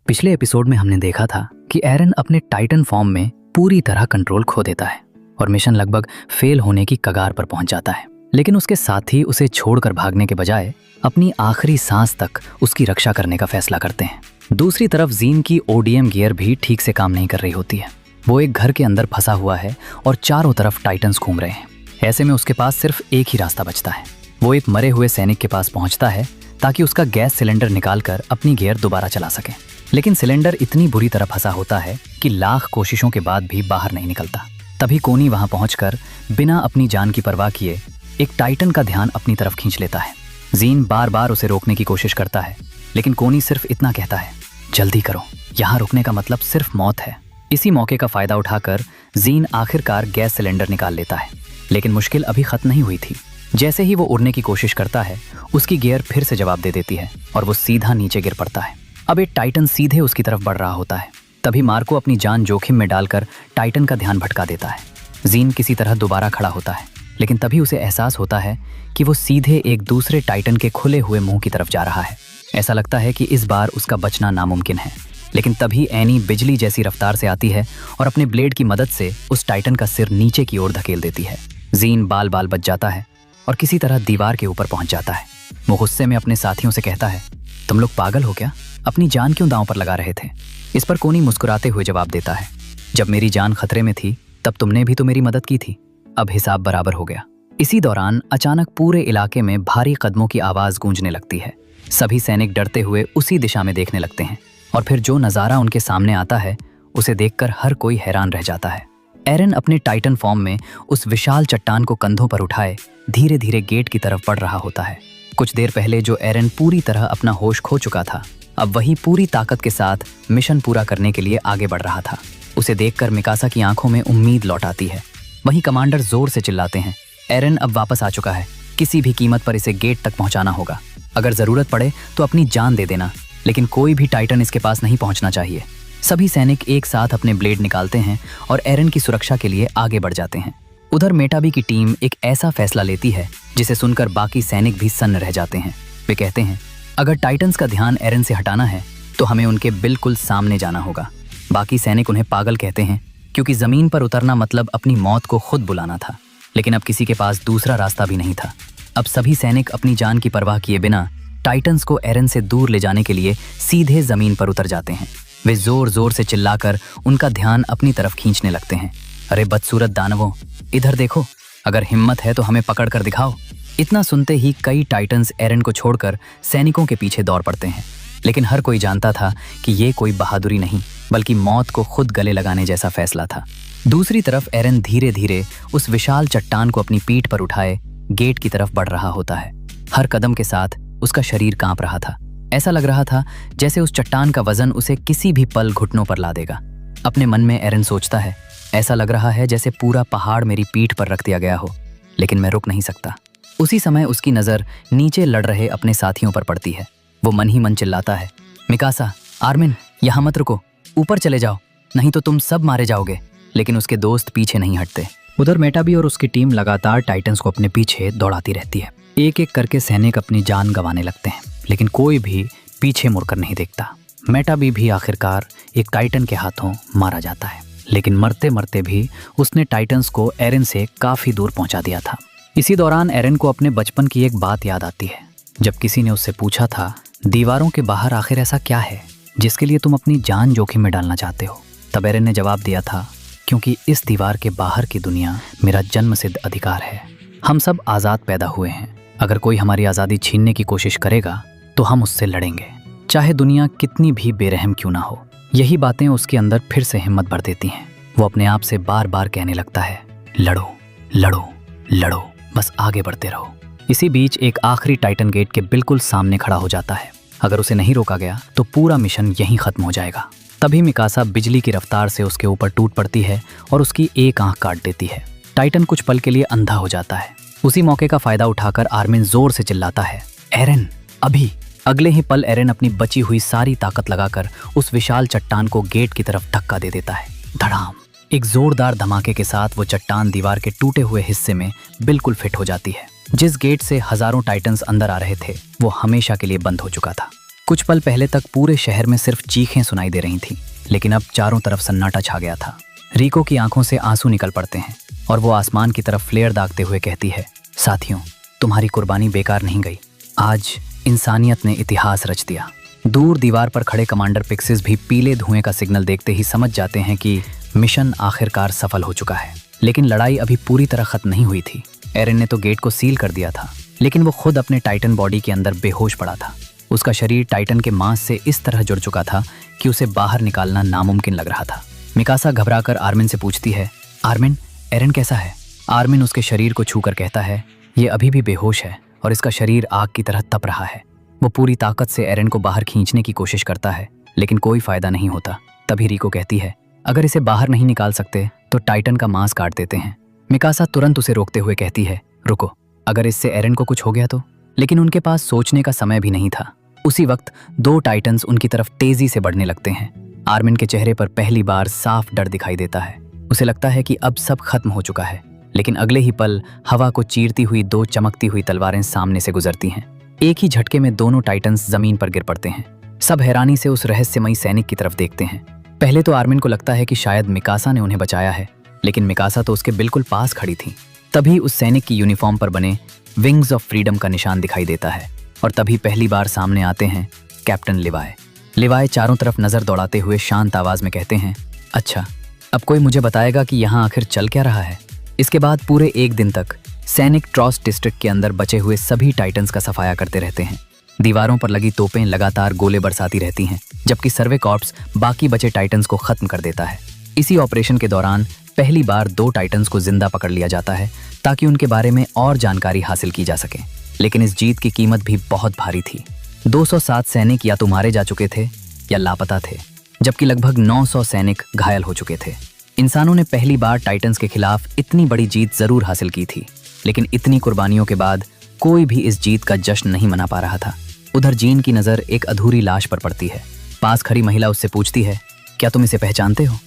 पिछले एपिसोड में हमने देखा था कि एरन अपने टाइटन फॉर्म में पूरी तरह कंट्रोल खो देता है और मिशन लगभग फेल होने की कगार पर पहुंच जाता है। लेकिन उसके साथी उसे छोड़कर भागने के बजाय अपनी आखिरी सांस तक उसकी रक्षा करने का फैसला करते हैं। दूसरी तरफ जीन की ओडीएम गियर भी ठीक से काम नहीं कर रही होती है। वो एक घर के अंदर फंसा हुआ है और चारों तरफ टाइटन्स घूम रहे हैं। ऐसे में उसके पास सिर्फ एक ही रास्ता बचता है। वो एक मरे हुए सैनिक के पास पहुंचता है ताकि उसका गैस सिलेंडर निकालकर अपनी गियर दोबारा चला सके। लेकिन सिलेंडर इतनी बुरी तरह फंसा होता है कि लाख कोशिशों के बाद भी बाहर नहीं निकलता। तभी कोनी वहां पहुंचकर बिना अपनी जान की परवाह किए एक टाइटन का ध्यान अपनी तरफ खींच लेता है। जीन बार बार उसे रोकने की कोशिश करता है, लेकिन कोनी सिर्फ इतना कहता है, जल्दी करो, यहाँ रुकने का मतलब सिर्फ मौत है। इसी मौके का फायदा उठाकर जीन आखिरकार गैस सिलेंडर निकाल लेता है। लेकिन मुश्किल अभी खत्म नहीं हुई थी। जैसे ही वो उड़ने की कोशिश करता है, उसकी गियर फिर से जवाब दे देती है और वो सीधा नीचे गिर पड़ता है। अब एक टाइटन सीधे उसकी तरफ बढ़ रहा होता है। तभी मार्को अपनी जान जोखिम में डालकर टाइटन का ध्यान भटका देता है। जीन किसी तरह दोबारा खड़ा होता है, लेकिन तभी उसे एहसास होता है कि वो सीधे एक दूसरे टाइटन के खुले हुए मुंह की तरफ जा रहा है। ऐसा लगता है कि इस बार उसका बचना नामुमकिन है। लेकिन तभी एनी बिजली जैसी रफ्तार से आती है और अपने ब्लेड की मदद से उस टाइटन का सिर नीचे की ओर धकेल देती है। जीन बाल बाल बच जाता है और किसी तरह दीवार के ऊपर पहुंच जाता है। वो गुस्से में अपने साथियों से कहता है, तुम लोग पागल हो क्या? अपनी जान क्यों दांव पर लगा रहे थे? इस पर कोनी मुस्कुराते हुए जवाब देता है, जब मेरी जान खतरे में थी तब तुमने भी तो मेरी मदद की थी। अब हिसाब बराबर हो गया। इसी दौरान अचानक पूरे इलाके में भारी कदमों की आवाज गूंजने लगती है। सभी सैनिक डरते हुए उसी दिशा में देखने लगते हैं और फिर जो नज़ारा उनके सामने आता है उसे देखकर हर कोई हैरान रह जाता है। एरन अपने टाइटन फॉर्म में उस विशाल चट्टान को कंधों पर उठाए धीरे धीरे गेट की तरफ बढ़ रहा होता है। कुछ देर पहले जो एरन पूरी तरह अपना होश खो चुका था, अब वही पूरी ताकत के साथ मिशन पूरा करने के लिए आगे बढ़ रहा था। उसे देखकर मिकासा की आंखों में उम्मीद लौट आती है। वहीं कमांडर जोर से चिल्लाते हैं, एरन अब वापस आ चुका है, किसी भी कीमत पर इसे गेट तक पहुंचाना होगा। अगर जरूरत पड़े तो अपनी जान दे देना, लेकिन कोई भी टाइटन इसके पास नहीं पहुंचना चाहिए। सभी सैनिक एक साथ अपने ब्लेड निकालते हैं और एरन की सुरक्षा के लिए आगे बढ़ जाते हैं। उधर मेटाबी की टीम एक ऐसा फैसला लेती है जिसे सुनकर बाकी सैनिक भी सन्न रह जाते हैं। वे कहते हैं, अगर टाइटन्स का ध्यान एरन से हटाना है तो हमें उनके बिल्कुल सामने जाना होगा। बाकी सैनिक उन्हें पागल कहते हैं, क्योंकि जमीन पर उतरना मतलब अपनी मौत को खुद बुलाना था। लेकिन अब किसी के पास दूसरा रास्ता भी नहीं था। अब सभी सैनिक अपनी जान की परवाह किए बिना टाइटन्स को एरन से दूर ले जाने के लिए सीधे जमीन पर उतर जाते हैं। वे जोर जोर से चिल्लाकर उनका ध्यान अपनी तरफ खींचने लगते हैं। अरे बदसूरत दानवों, इधर देखो, अगर हिम्मत है तो हमें पकड़ कर दिखाओ। इतना सुनते ही कई टाइटन्स एरन को छोड़कर सैनिकों के पीछे दौड़ पड़ते हैं। लेकिन हर कोई जानता था कि ये कोई बहादुरी नहीं, बल्कि मौत को खुद गले लगाने जैसा फैसला था। दूसरी तरफ एरन धीरे धीरे उस विशाल चट्टान को अपनी पीठ पर उठाए गेट की तरफ बढ़ रहा होता है। हर कदम के साथ उसका शरीर कांप रहा था। ऐसा लग रहा था जैसे उस चट्टान का वजन उसे किसी भी पल घुटनों पर ला देगा। अपने मन में एरन सोचता है, ऐसा लग रहा है जैसे पूरा पहाड़ मेरी पीठ पर रख दिया गया हो, लेकिन मैं रुक नहीं सकता। उसी समय उसकी नज़र नीचे लड़ रहे अपने साथियों पर पड़ती है। वो मन ही मन चिल्लाता है, मिकासा, आर्मिन, यहाँ मत रुको, ऊपर चले जाओ, नहीं तो तुम सब मारे जाओगे। लेकिन उसके दोस्त पीछे नहीं हटते। उधर मेटाबी और उसकी टीम लगातार टाइटन्स को अपने पीछे दौड़ाती रहती है। एक एक करके सैनिक अपनी जान गंवाने लगते हैं, लेकिन कोई भी पीछे मुड़कर नहीं देखता। मेटाबी भी आखिरकार एक टाइटन के हाथों मारा जाता है, लेकिन मरते मरते भी उसने टाइटन्स को एरन से काफी दूर पहुंचा दिया था। इसी दौरान एरन को अपने बचपन की एक बात याद आती है, जब किसी ने उससे पूछा था, दीवारों के बाहर आखिर ऐसा क्या है जिसके लिए तुम अपनी जान जोखिम में डालना चाहते हो? तब एरन ने जवाब दिया था, क्योंकि इस दीवार के बाहर की दुनिया मेरा जन्मसिद्ध अधिकार है। हम सब आज़ाद पैदा हुए हैं। अगर कोई हमारी आज़ादी छीनने की कोशिश करेगा तो हम उससे लड़ेंगे, चाहे दुनिया कितनी भी बेरहम क्यों ना हो। यही बातें उसके अंदर फिर से हिम्मत भर देती हैं। वो अपने आप से बार बार कहने लगता है, लड़ो लड़ो लड़ो, बस आगे बढ़ते रहो। इसी बीच एक आखिरी टाइटन गेट के बिल्कुल सामने खड़ा हो जाता है। अगर उसे नहीं रोका गया तो पूरा मिशन यहीं खत्म हो जाएगा। तभी मिकासा बिजली की रफ्तार से उसके ऊपर टूट पड़ती है और उसकी एक आंख काट देती है। टाइटन कुछ पल के लिए अंधा हो जाता है। उसी मौके का फायदा उठाकर आर्मिन जोर से चिल्लाता है, एरन, अभी। अगले ही पल एरन अपनी बची हुई सारी ताकत लगाकर उस विशाल चट्टान को गेट की तरफ धक्का दे देता है। धड़ाम! एक जोरदार धमाके के साथ वो चट्टान दीवार के टूटे हुए हिस्से में बिल्कुल फिट हो जाती है। जिस गेट से हजारों टाइटन्स अंदर आ रहे थे वो हमेशा के लिए बंद हो चुका था। कुछ पल पहले तक पूरे शहर में सिर्फ चीखें सुनाई दे रही थीं, लेकिन अब चारों तरफ सन्नाटा छा गया था। रिको की आंखों से आंसू निकल पड़ते हैं और वो आसमान की तरफ फ्लेयर दागते हुए कहती है, साथियों, तुम्हारी कुर्बानी बेकार नहीं गई। आज इंसानियत ने इतिहास रच दिया। दूर दीवार पर खड़े कमांडर पिक्सिस भी पीले धुएं का सिग्नल देखते ही समझ जाते हैं कि मिशन आखिरकार सफल हो चुका है। लेकिन लड़ाई अभी पूरी तरह खत्म नहीं हुई थी। एरन ने तो गेट को सील कर दिया था, लेकिन वो खुद अपने टाइटन बॉडी के अंदर बेहोश पड़ा था। उसका शरीर टाइटन के मांस से इस तरह जुड़ चुका था कि उसे बाहर निकालना नामुमकिन लग रहा था। मिकासा घबराकर आर्मिन से पूछती है, आर्मिन, एरन कैसा है? आर्मिन उसके शरीर को छूकर कहता है, ये अभी भी बेहोश है और इसका शरीर आग की तरह तप रहा है। वो पूरी ताकत से एरन को बाहर खींचने की कोशिश करता है, लेकिन कोई फायदा नहीं होता। तभी रिको कहती है, अगर इसे बाहर नहीं निकाल सकते तो टाइटन का मांस काट देते हैं। मिकासा तुरंत उसे रोकते हुए कहती है, रुको, अगर इससे एरन को कुछ हो गया तो? लेकिन उनके पास सोचने का समय भी नहीं था। उसी वक्त दो टाइटन्स उनकी तरफ तेजी से बढ़ने लगते हैं। आर्मिन के चेहरे पर पहली बार साफ डर दिखाई देता है। उसे लगता है कि अब सब खत्म हो चुका है, लेकिन अगले ही पल हवा को चीरती हुई दो चमकती हुई तलवारें सामने से गुजरती हैं। एक ही झटके में दोनों टाइटन्स जमीन पर गिर पड़ते हैं। सब हैरानी से उस रहस्यमयी सैनिक की तरफ देखते हैं। पहले तो आर्मिन को लगता है कि शायद मिकासा ने उन्हें बचाया है, लेकिन मिकासा तो उसके बिल्कुल पास खड़ी थी। तभी उस सैनिक की यूनिफॉर्म पर बने विंग्स ऑफ फ्रीडम का निशान दिखाई देता है और तभी पहली बार सामने आते हैं कैप्टन लिवाय। लिवाय चारों तरफ नजर दौड़ाते हुए शांत आवाज में कहते हैं, अच्छा, अब कोई मुझे बताएगा कि यहाँ आखिर चल क्या रहा है? इसके बाद पूरे एक दिन तक सैनिक ट्रॉस डिस्ट्रिक्ट के अंदर बचे हुए सभी टाइटन्स का सफाया करते रहते हैं। दीवारों पर लगी तोपें लगातार गोले बरसाती रहती हैं, जबकि सर्वे कॉर्प्स बाकी बचे टाइटन्स को खत्म कर देता है। इसी ऑपरेशन के दौरान पहली बार दो टाइटन्स को जिंदा पकड़ लिया जाता है ताकि उनके बारे में और जानकारी हासिल की जा सके। लेकिन इस जीत की कीमत भी बहुत भारी थी। 207 सैनिक या तो मारे जा चुके थे या लापता थे, जबकि लगभग 900 सैनिक घायल हो चुके थे। इंसानों ने पहली बार टाइटन्स के खिलाफ इतनी बड़ी जीत जरूर हासिल की थी, लेकिन इतनी कुर्बानियों के बाद कोई भी इस जीत का जश्न नहीं मना पा रहा था। उधर जीन की नजर एक अधूरी लाश पर पड़ती है। पास खड़ी महिला उससे पूछती है, क्या तुम इसे पहचानते हो?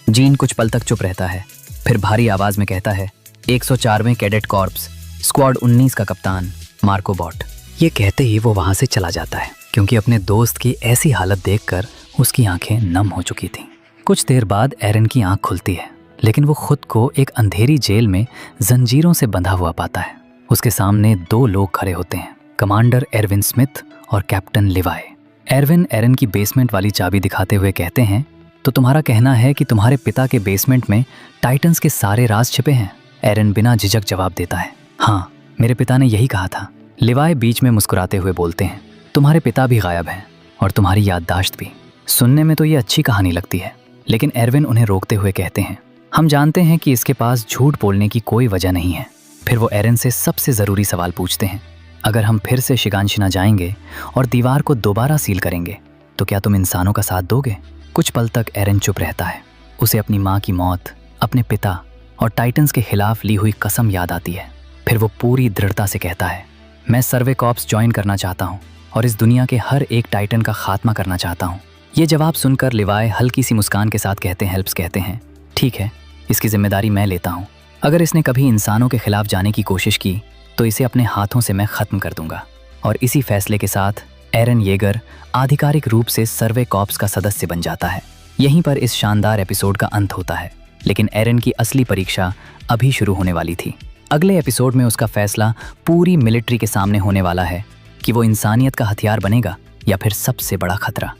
जीन कुछ पल तक चुप रहता है, फिर भारी आवाज में कहता है, 104वें कैडेट कॉर्प्स, स्क्वाड 19 का कप्तान मार्को बॉट। ये कहते ही वो वहां से चला जाता है, क्योंकि अपने दोस्त की ऐसी हालत देखकर उसकी आंखें नम हो चुकी थीं। कुछ देर बाद एरन की आंख खुलती है, लेकिन वो खुद को एक अंधेरी जेल में जंजीरों से बंधा हुआ पाता है। उसके सामने दो लोग खड़े होते हैं, कमांडर एरविन स्मिथ और कैप्टन लिवाय। एरविन एरन की बेसमेंट वाली चाबी दिखाते हुए कहते हैं, तो तुम्हारा कहना है कि तुम्हारे पिता के बेसमेंट में टाइटन्स के सारे राज छिपे हैं? एरन बिना झिझक जवाब देता है, हाँ, मेरे पिता ने यही कहा था। लिवाय बीच में मुस्कुराते हुए बोलते हैं, तुम्हारे पिता भी गायब हैं और तुम्हारी याददाश्त भी। सुनने में तो ये अच्छी कहानी लगती है, लेकिन एरविन उन्हें रोकते हुए कहते हैं, हम जानते हैं कि इसके पास झूठ बोलने की कोई वजह नहीं है। फिर वो एरन से सबसे ज़रूरी सवाल पूछते हैं, अगर हम फिर से शिगांशिना जाएंगे और दीवार को दोबारा सील करेंगे तो क्या तुम इंसानों का साथ दोगे? कुछ पल तक एरन चुप रहता है। उसे अपनी माँ की मौत, अपने पिता और टाइटन्स के खिलाफ ली हुई कसम याद आती है। फिर वो पूरी दृढ़ता से कहता है, मैं सर्वे कॉर्प्स ज्वाइन करना चाहता हूँ और इस दुनिया के हर एक टाइटन का खात्मा करना चाहता हूँ। ये जवाब सुनकर लिवाय हल्की सी मुस्कान के साथ कहते हैं, ठीक है, इसकी जिम्मेदारी मैं लेता हूँ। अगर इसने कभी इंसानों के खिलाफ जाने की कोशिश की तो इसे अपने हाथों से मैं ख़त्म कर दूंगा। और इसी फैसले के साथ एरन येगर आधिकारिक रूप से सर्वे कॉर्प्स का सदस्य बन जाता है। यहीं पर इस शानदार एपिसोड का अंत होता है, लेकिन एरन की असली परीक्षा अभी शुरू होने वाली थी। अगले एपिसोड में उसका फैसला पूरी मिलिट्री के सामने होने वाला है कि वो इंसानियत का हथियार बनेगा या फिर सबसे बड़ा खतरा।